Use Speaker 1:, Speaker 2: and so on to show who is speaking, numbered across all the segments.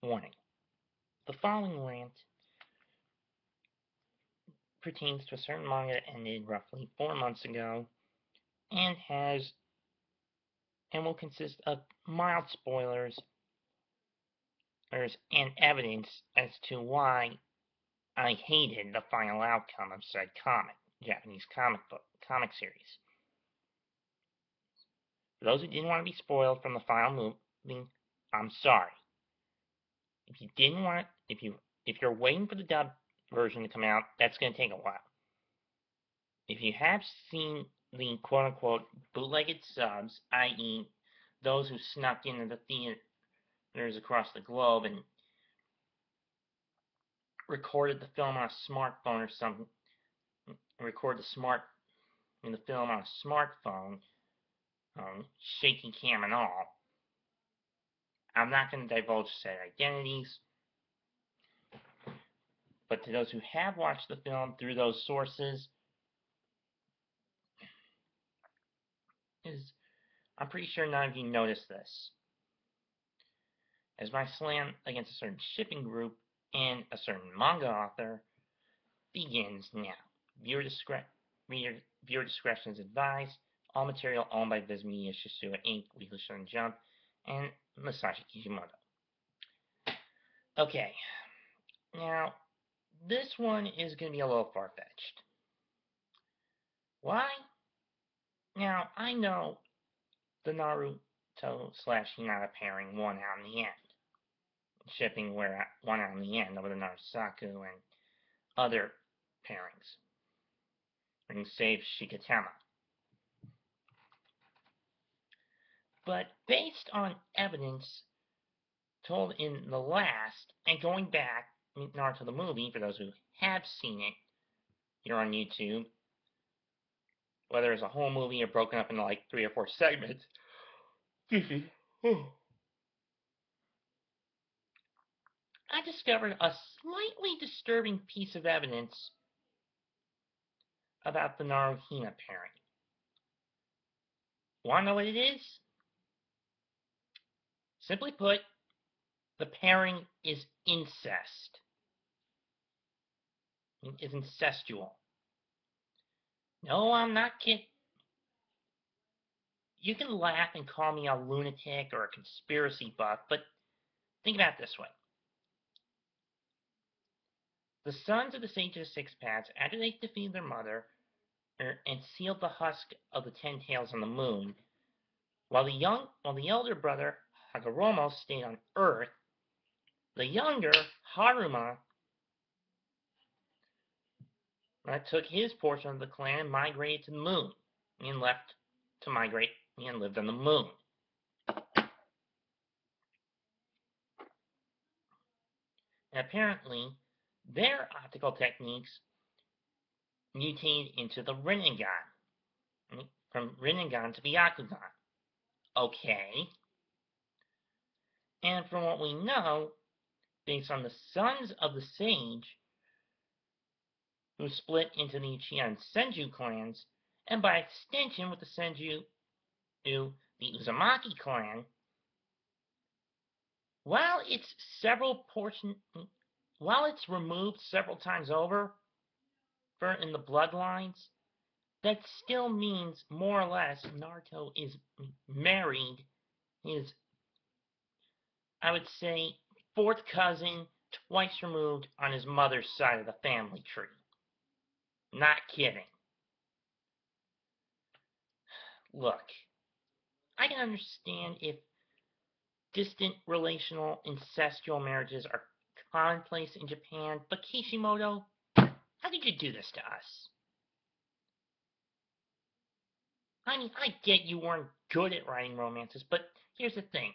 Speaker 1: Warning: the following rant pertains to a certain manga that ended roughly 4 months ago and will consist of mild spoilers and evidence as to why I hated the final outcome of said Japanese comic series. For those who didn't want to be spoiled from the final movie, I'm sorry. If you didn't want, if you're waiting for the dub version to come out, that's going to take a while. If you have seen the quote-unquote bootlegged subs, i.e. those who snuck into the theaters across the globe and recorded the film on a smartphone or something, the film on a smartphone, shaky cam and all, I'm not going to divulge said identities, but to those who have watched the film through those sources, I'm pretty sure none of you noticed this, as my slam against a certain shipping group and a certain manga author begins now. Viewer discretion is advised. All material owned by VIZ Media, Shesuia Inc, Weekly Shonen Jump, and Masashi Kishimoto. Okay, now this one is going to be a little far-fetched. Why? Now, I know the Naruto/Hinata pairing won out in the end. Shipping won out in the end over the Narusaku and other pairings. And saved Shikatama. But based on evidence told in the last, and going back, Naruto the movie, for those who have seen it, you're on YouTube, whether it's a whole movie or broken up into like 3 or 4 segments, I discovered a slightly disturbing piece of evidence about the Naruto-Hina pairing. Want to know what it is? Simply put, the pairing is incest. It is incestual. No, I'm not kidding. You can laugh and call me a lunatic or a conspiracy buff, but think about it this way. The sons of the Sage of the Six Paths, after they defeated their mother and sealed the husk of the 10 Tails on the moon, while the elder brother, Hagoromo, stayed on Earth, the younger, Haruma, took his portion of the clan and migrated to the moon, and left to migrate and lived on the moon. And apparently, their optical techniques mutated into the Rinnegan, from Rinnegan to Byakugan. Okay. And from what we know, based on the sons of the Sage, who split into the Uchiha and Senju clans, and by extension with the Senju, the Uzumaki clan, while it's removed several times over in the bloodlines, that still means more or less Naruto is married his, I would say, 4th cousin, twice removed on his mother's side of the family tree. Not kidding. Look, I can understand if distant relational incestual marriages are commonplace in Japan, but Kishimoto, how could you do this to us? I mean, I get you weren't good at writing romances, but here's the thing.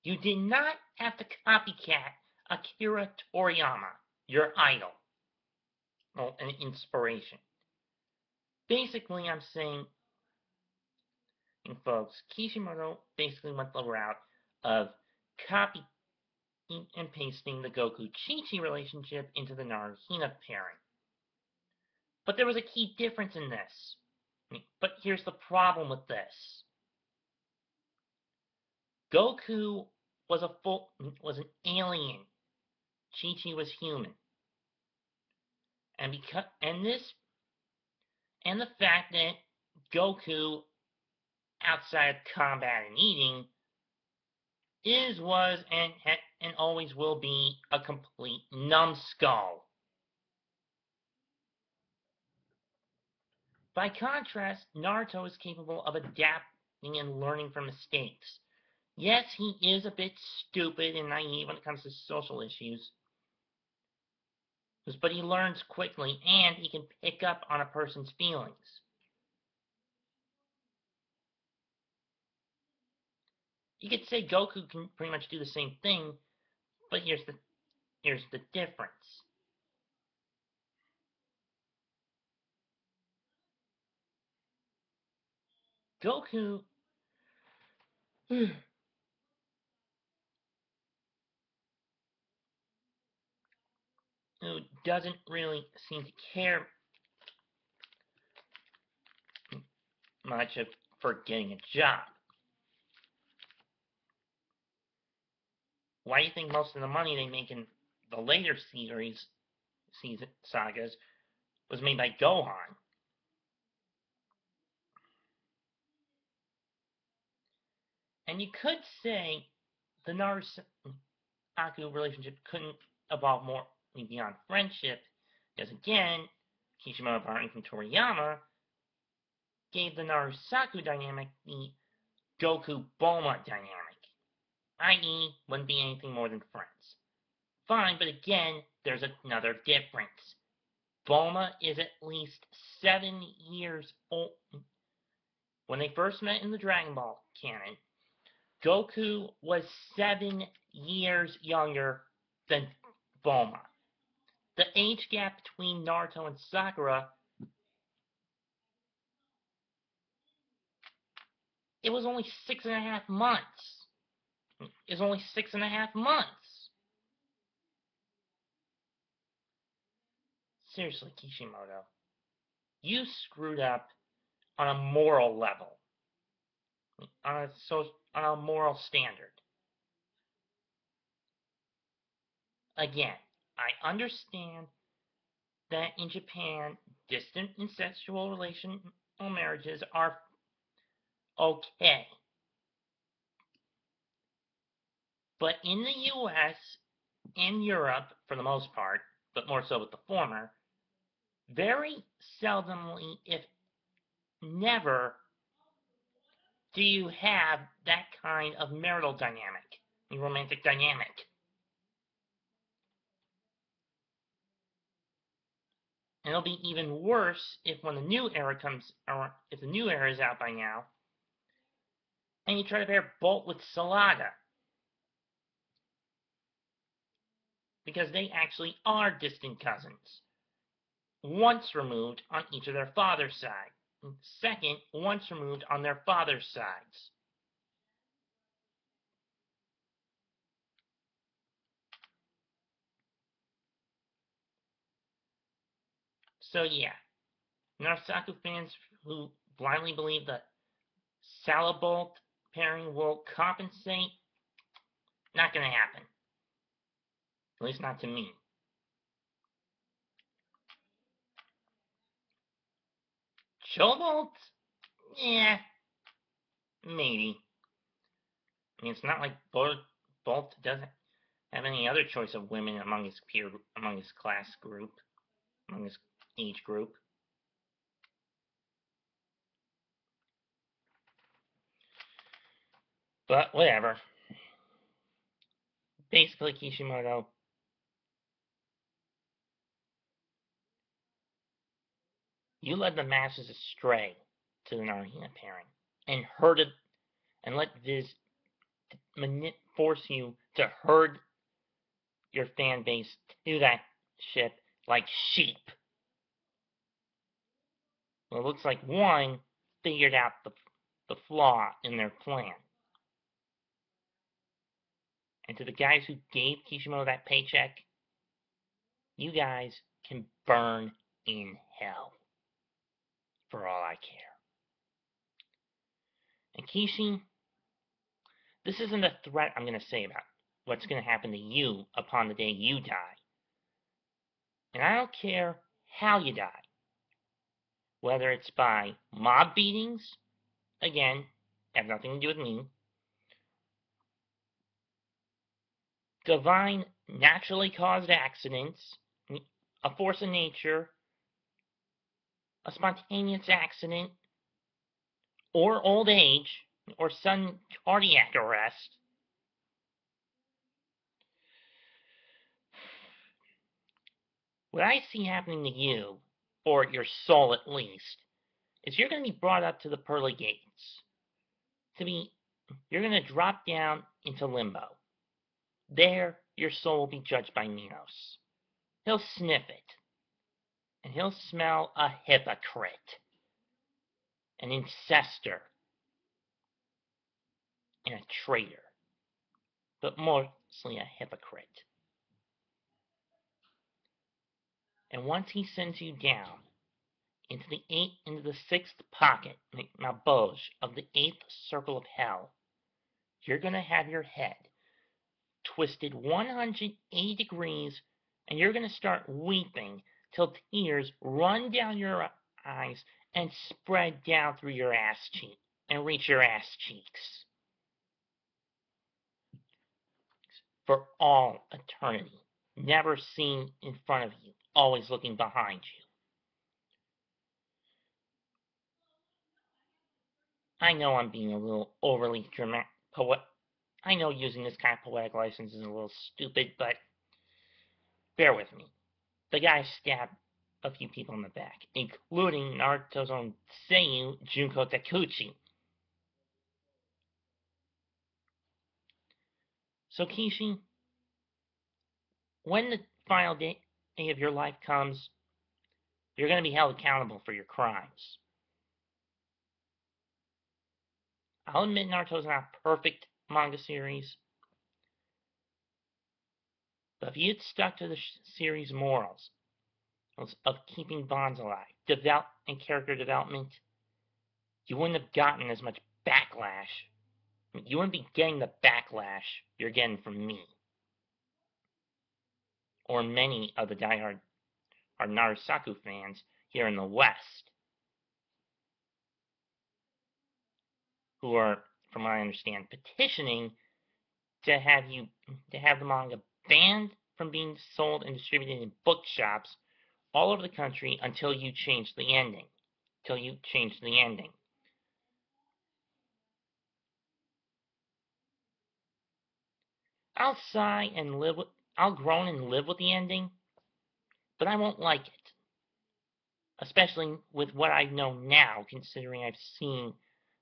Speaker 1: You did not have to copycat Akira Toriyama, your idol. Well, an inspiration. Basically, I'm saying, folks, Kishimoto basically went the route of copying and pasting the Goku-Chi-Chi relationship into the Naruto-Hina pairing. But there was a key difference in this. But here's the problem with this. Goku was an alien. Chi-Chi was human. And the fact that Goku, outside of combat and eating, was, and always will be a complete numbskull. By contrast, Naruto is capable of adapting and learning from mistakes. Yes, he is a bit stupid and naive when it comes to social issues, but he learns quickly and he can pick up on a person's feelings. You could say Goku can pretty much do the same thing, but here's the difference. Goku who doesn't really seem to care much for getting a job. Why do you think most of the money they make in the later sagas was made by Gohan? And you could say the Naruto relationship couldn't evolve more beyond friendship, because again, Kishimoto borrowing from Toriyama gave the Narusaku dynamic the Goku-Bulma dynamic, i.e., wouldn't be anything more than friends. Fine, but again, there's another difference. Bulma is at least 7 years old. When they first met in the Dragon Ball canon, Goku was 7 years younger than Bulma. The age gap between Naruto and Sakura, it was only 6.5 months. It was only 6.5 months. Seriously, Kishimoto, you screwed up on a moral level, on a moral standard. Again, I understand that in Japan, distant incestual relational marriages are okay. But in the US, in Europe, for the most part, but more so with the former, very seldomly, if never, do you have that kind of marital dynamic, romantic dynamic. And it'll be even worse if when the new era if the new era is out by now, and you try to pair Bolt with Salada. Because they actually are distant cousins. Once removed on each of their father's side. Second, once removed on their father's sides. So yeah, Narusaku fans who blindly believe that Salabolt pairing will compensate, not gonna happen. At least not to me. Chobolt? Yeah, maybe. I mean, it's not like Bolt doesn't have any other choice of women among his class group, among his age group. But whatever. Basically, Kishimoto, you led the masses astray to the Naruto pairing and herded and let VIZ force you to herd your fan base to that ship like sheep. Well, it looks like one figured out the flaw in their plan. And to the guys who gave Kishimoto that paycheck, you guys can burn in hell. For all I care. And Kishi, This isn't a threat I'm going to say about what's going to happen to you upon the day you die. And I don't care how you die. Whether it's by mob beatings, again, have nothing to do with me, divine, naturally caused accidents, a force of nature, a spontaneous accident, or old age, or sudden cardiac arrest. What I see happening to you, or your soul at least, is you're going to be brought up to the pearly gates. You're going to drop down into limbo. There, your soul will be judged by Minos. He'll sniff it, and he'll smell a hypocrite, an incester, and a traitor, but mostly a hypocrite. And once he sends you down into the sixth pocket, Maboj, of the eighth circle of hell, you're going to have your head twisted 180 degrees, and you're going to start weeping till tears run down your eyes and spread down through your ass cheek and reach your ass cheeks for all eternity, never seen in front of you, always looking behind you. I know I'm being a little overly dramatic. I know using this kind of poetic license is a little stupid, but bear with me. The guy stabbed a few people in the back, including Naruto's own Seiyu, Junko Takuchi. So Kishi, when the final day of your life comes, you're going to be held accountable for your crimes. I'll admit Naruto's not a perfect manga series, but if you'd stuck to the series' morals of keeping bonds alive, and character development, you wouldn't have gotten as much backlash. You wouldn't be getting the backlash you're getting from me, or many of the diehard Narusaku fans here in the West, who are, from what I understand, petitioning to have the manga banned from being sold and distributed in bookshops all over the country until you change the ending. I'll sigh and I'll groan and live with the ending, but I won't like it. Especially with what I know now, considering I've seen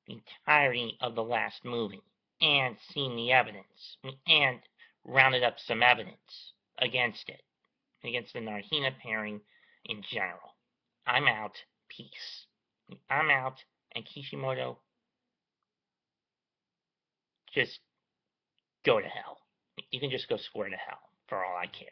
Speaker 1: the entirety of the last movie and seen the evidence and rounded up some evidence against it, against the Naruto pairing in general. I'm out. Peace. I'm out, and Kishimoto, just go to hell. You can just go square to hell for all I care.